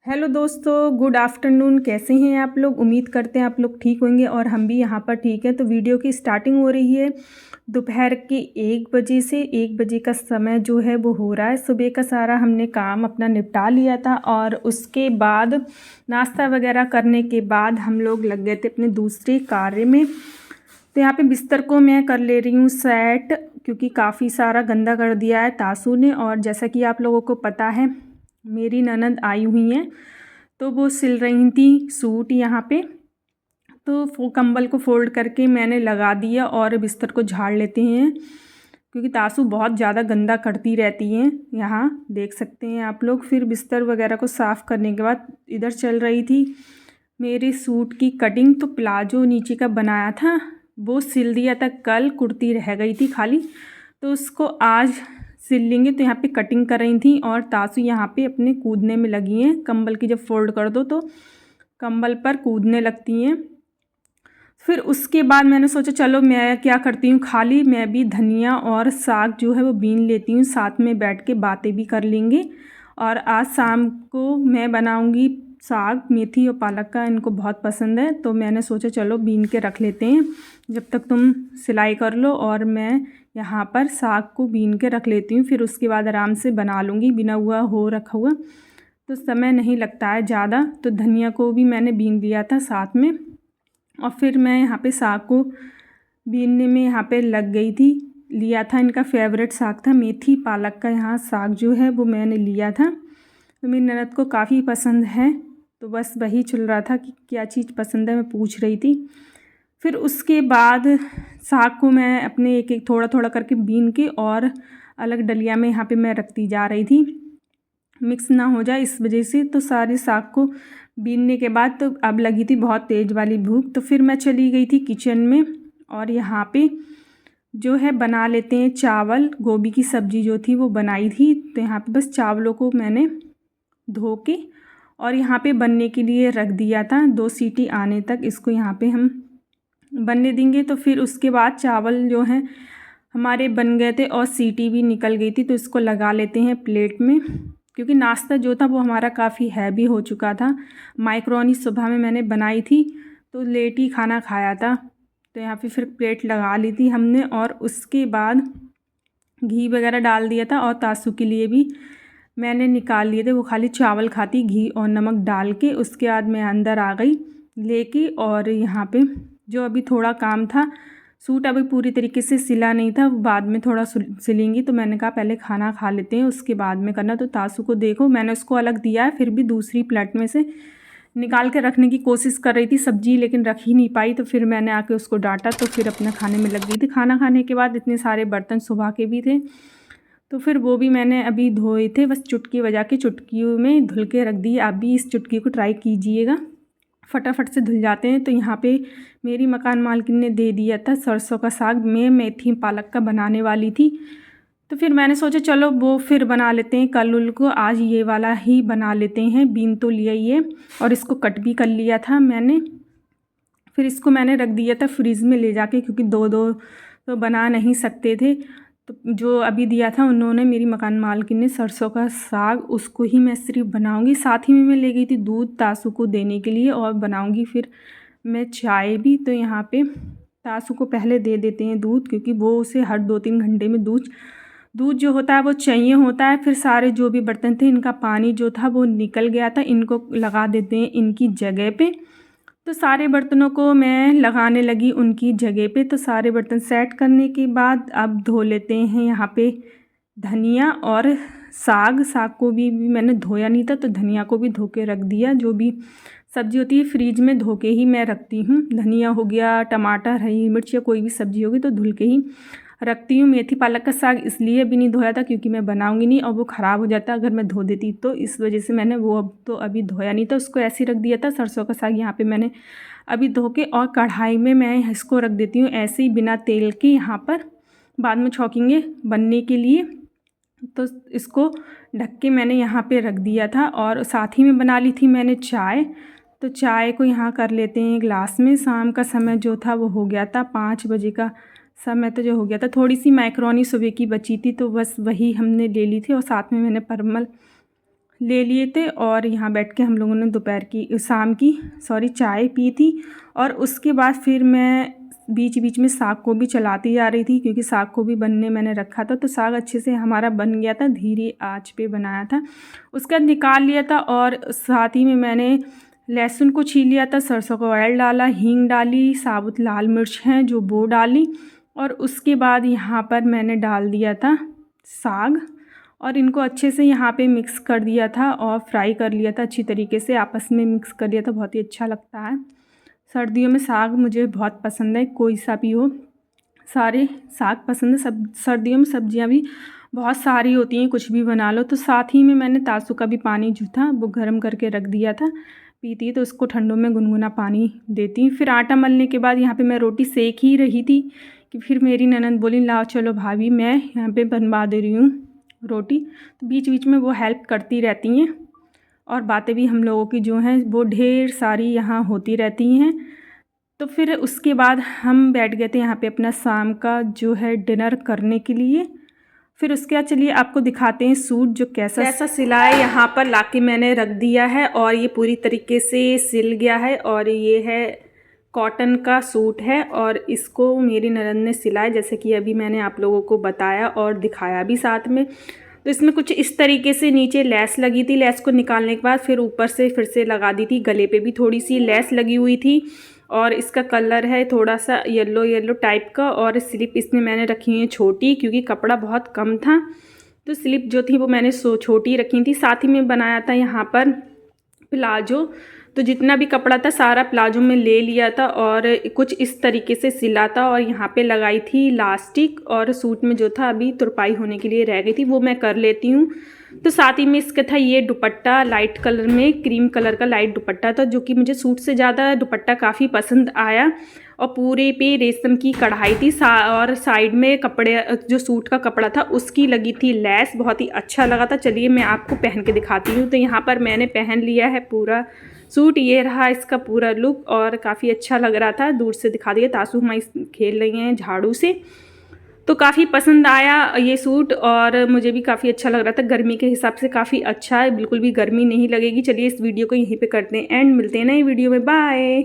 Hello दोस्तों, good afternoon. कैसे हैं आप लोग? उम्मीद करते हैं आप लोग ठीक होंगे और हम भी यहाँ पर ठीक हैं। तो वीडियो की स्टार्टिंग हो रही है दोपहर के 1 बजे से। 1 बजे का समय जो है वो हो रहा है। सुबह का सारा हमने काम अपना निपटा लिया था और उसके बाद नाश्ता वगैरह करने के बाद हम लोग लग गए थे अपने दूसरे कार्य में। तो यहाँ पे बिस्तर को मैं कर ले रही हूँ सेट, क्योंकि काफ़ी सारा गंदा कर दिया है तासू ने। और जैसा कि आप लोगों को पता है, मेरी ननद आई हुई हैं तो वो सिल रही थी सूट यहाँ पे। तो कंबल को फोल्ड करके मैंने लगा दिया और बिस्तर को झाड़ लेते हैं, क्योंकि तासू बहुत ज़्यादा गंदा करती रहती हैं। यहाँ देख सकते हैं आप लोग। फिर बिस्तर वगैरह को साफ़ करने के बाद इधर चल रही थी मेरे सूट की कटिंग। तो प्लाजो नीचे का बनाया था वो सिल दिया था कल, कुर्ती रह गई थी खाली, तो उसको आज सिल लेंगे। तो यहाँ पे कटिंग कर रही थी और तासू यहाँ पे अपने कूदने में लगी हैं। कंबल की जब फोल्ड कर दो तो कंबल पर कूदने लगती हैं। फिर उसके बाद मैंने सोचा चलो मैं क्या करती हूँ, खाली मैं भी धनिया और साग जो है वो बीन लेती हूँ, साथ में बैठ के बातें भी कर लेंगे। और आज शाम को मैं बनाऊँगी साग, मेथी और पालक का, इनको बहुत पसंद है। तो मैंने सोचा चलो बीन के रख लेते हैं जब तक तुम सिलाई कर लो, और मैं यहाँ पर साग को बीन के रख लेती हूँ। फिर उसके बाद आराम से बना लूँगी, बिना हुआ हो रखा हुआ तो समय नहीं लगता है ज़्यादा। तो धनिया को भी मैंने बीन लिया था साथ में, और फिर मैं यहाँ पे साग को बीनने में यहाँ पे लग गई थी। लिया था, इनका फेवरेट साग था मेथी पालक का। यहाँ साग जो है वो मैंने लिया था, तो मेरी ननद को काफ़ी पसंद है। तो बस वही चल रहा था कि क्या चीज़ पसंद है, मैं पूछ रही थी। फिर उसके बाद साग को मैं अपने एक एक थोड़ा थोड़ा करके बीन के और अलग डलिया में यहाँ पे मैं रखती जा रही थी, मिक्स ना हो जाए इस वजह से। तो सारे साग को बीनने के बाद तो अब लगी थी बहुत तेज़ वाली भूख, तो फिर मैं चली गई थी किचन में। और यहाँ पे जो है बना लेते हैं चावल। गोभी की सब्ज़ी जो थी वो बनाई थी, तो यहाँ पे बस चावलों को मैंने धो के और यहाँ पे बनने के लिए रख दिया था। 2 सीटी आने तक इसको यहाँ पे हम बनने देंगे। तो फिर उसके बाद चावल जो हैं हमारे बन गए थे और सीटी भी निकल गई थी, तो इसको लगा लेते हैं प्लेट में, क्योंकि नाश्ता जो था वो हमारा काफ़ी हैवी हो चुका था। माइक्रोनी सुबह में मैंने बनाई थी तो लेट ही खाना खाया था। तो यहाँ पे फिर प्लेट लगा ली थी हमने, और उसके बाद घी वगैरह डाल दिया था। और तासू के लिए भी मैंने निकाल लिए थे, वो खाली चावल खाती घी और नमक डाल के। उसके बाद मैं अंदर आ गई लेके, और यहाँ पे जो अभी थोड़ा काम था, सूट अभी पूरी तरीके से सिला नहीं था, बाद में थोड़ा सिलेंगी। तो मैंने कहा पहले खाना खा लेते हैं उसके बाद में करना। तो तासू को देखो मैंने उसको अलग दिया है, फिर भी दूसरी प्लेट में से निकाल के रखने की कोशिश कर रही थी सब्जी, लेकिन रख ही नहीं पाई। तो फिर मैंने आके उसको डांटा, तो फिर अपने खाने में लग गई थी। खाना खाने के बाद इतने सारे बर्तन सुबह के भी थे, तो फिर वो भी मैंने अभी धोए थे, बस चुटकी बजा के चुटकियों में धुल के रख दिए। आप भी इस चुटकी को ट्राई कीजिएगा, फटाफट से धुल जाते हैं। तो यहाँ पे मेरी मकान मालकिन ने दे दिया था सरसों का साग, मैं मेथी पालक का बनाने वाली थी। तो फिर मैंने सोचा चलो वो फिर बना लेते हैं कल उल को, आज ये वाला ही बना लेते हैं। बीन तो लिया ही है और इसको कट भी कर लिया था मैंने। फिर इसको मैंने रख दिया था फ्रिज में ले जाके, क्योंकि दो दो तो बना नहीं सकते थे। तो जो अभी दिया था उन्होंने, मेरी मकान मालकिन ने, सरसों का साग, उसको ही मैं सिर्फ बनाऊंगी। साथ ही में मैं ले गई थी दूध तासू को देने के लिए, और बनाऊंगी फिर मैं चाय भी। तो यहाँ पे तासू को पहले दे देते हैं दूध, क्योंकि वो उसे हर 2-3 घंटे में दूध जो होता है वो चाहिए होता है। फिर सारे जो भी बर्तन थे इनका पानी जो था वो निकल गया था, इनको लगा देते हैं इनकी जगह पे। तो सारे बर्तनों को मैं लगाने लगी उनकी जगह पे। तो सारे बर्तन सेट करने के बाद अब धो लेते हैं यहाँ पे धनिया और साग। साग को भी मैंने धोया नहीं था, तो धनिया को भी धो के रख दिया। जो भी सब्ज़ी होती है फ्रिज में धो के ही मैं रखती हूँ। धनिया हो गया, टमाटर, हरी मिर्च या कोई भी सब्ज़ी होगी तो धुल के ही रखती हूँ। मेथी पालक का साग इसलिए भी नहीं धोया था क्योंकि मैं बनाऊंगी नहीं और वो ख़राब हो जाता अगर मैं धो देती, तो इस वजह से मैंने वो अभी धोया नहीं था, उसको ऐसे ही रख दिया था। सरसों का साग यहाँ पे मैंने अभी धो के और कढ़ाई में मैं इसको रख देती हूँ ऐसे ही बिना तेल के, यहाँ पर बाद में छौंकेंगे बनने के लिए। तो इसको ढक के मैंने यहाँ पे रख दिया था, और साथ ही में बना ली थी मैंने चाय। तो चाय को यहाँ कर लेते हैं ग्लास में। शाम का समय जो था वो हो गया था 5 बजे का समय, तो जो हो गया था। थोड़ी सी मैक्रोनी सुबह की बची थी, तो बस वही हमने ले ली थी, और साथ में मैंने परमल ले लिए थे और यहाँ बैठ के हम लोगों ने दोपहर की चाय पी थी। और उसके बाद फिर मैं बीच बीच में साग को भी चलाती जा रही थी, क्योंकि साग को भी बनने मैंने रखा था। तो साग अच्छे से हमारा बन गया था, धीरे आंच पे बनाया था। उसके बाद निकाल लिया था और साथ ही में मैंने लहसुन को छील लिया था, सरसों का ऑयल डाला, हींग डाली, साबुत लाल मिर्च हैं जो वो डाली। और उसके बाद यहाँ पर मैंने डाल दिया था साग और इनको अच्छे से यहाँ पे मिक्स कर दिया था और फ्राई कर लिया था अच्छी तरीके से, आपस में मिक्स कर लिया था। बहुत ही अच्छा लगता है। सर्दियों में साग मुझे बहुत पसंद है, कोई सा भी हो, सारे साग पसंद है। सब सर्दियों में सब्जियां भी बहुत सारी होती हैं, कुछ भी बना लो। तो साथ ही में मैंने तासू का भी पानी जो था वो गर्म करके रख दिया था, पीती तो उसको ठंडों में गुनगुना पानी देती। फिर आटा मलने के बाद यहाँ पे मैं रोटी सेक ही रही थी कि फिर मेरी ननद बोली लाओ चलो भाभी मैं यहाँ पे बनवा दे रही हूँ रोटी। तो बीच बीच में वो हेल्प करती रहती हैं और बातें भी हम लोगों की जो हैं वो ढेर सारी यहाँ होती रहती हैं। तो फिर उसके बाद हम बैठ गए थे यहाँ पे अपना शाम का जो है डिनर करने के लिए। फिर उसके बाद चलिए आपको दिखाते हैं सूट जो कैसा सिला है। यहाँ पर लाके मैंने रख दिया है और ये पूरी तरीके से सिल गया है और ये है कॉटन का सूट है और इसको मेरी ननद ने सिलाया, जैसे कि अभी मैंने आप लोगों को बताया और दिखाया भी साथ में। तो इसमें कुछ इस तरीके से नीचे लेस लगी थी, लेस को निकालने के बाद फिर ऊपर से फिर से लगा दी थी। गले पे भी थोड़ी सी लेस लगी हुई थी और इसका कलर है थोड़ा सा येलो येलो टाइप का। और स्लिप इसमें मैंने रखी हुई है छोटी, क्योंकि कपड़ा बहुत कम था तो स्लिप जो थी वो मैंने छोटी रखी थी। साथ ही में बनाया था यहाँ पर प्लाजो, तो जितना भी कपड़ा था सारा प्लाजो में ले लिया था और कुछ इस तरीके से सिला था और यहाँ पे लगाई थी इलास्टिक। और सूट में जो था अभी तुरपाई होने के लिए रह गई थी वो मैं कर लेती हूँ। तो साथ ही में इसका था ये दुपट्टा, लाइट कलर में क्रीम कलर का लाइट दुपट्टा था, जो कि मुझे सूट से ज़्यादा दुपट्टा काफ़ी पसंद आया। और पूरे पे रेशम की कढ़ाई थी और साइड में कपड़े जो सूट का कपड़ा था उसकी लगी थी लेस, बहुत ही अच्छा लगा था। चलिए मैं आपको पहन के दिखाती हूँ। तो यहाँ पर मैंने पहन लिया है पूरा सूट, ये रहा इसका पूरा लुक और काफ़ी अच्छा लग रहा था। दूर से दिखा दिया, तासू हमारी खेल रही हैं झाड़ू से। तो काफ़ी पसंद आया ये सूट और मुझे भी काफ़ी अच्छा लग रहा था। गर्मी के हिसाब से काफ़ी अच्छा है, बिल्कुल भी गर्मी नहीं लगेगी। चलिए इस वीडियो को यहीं पे करते हैं एंड, मिलते हैं नई वीडियो में, बाय।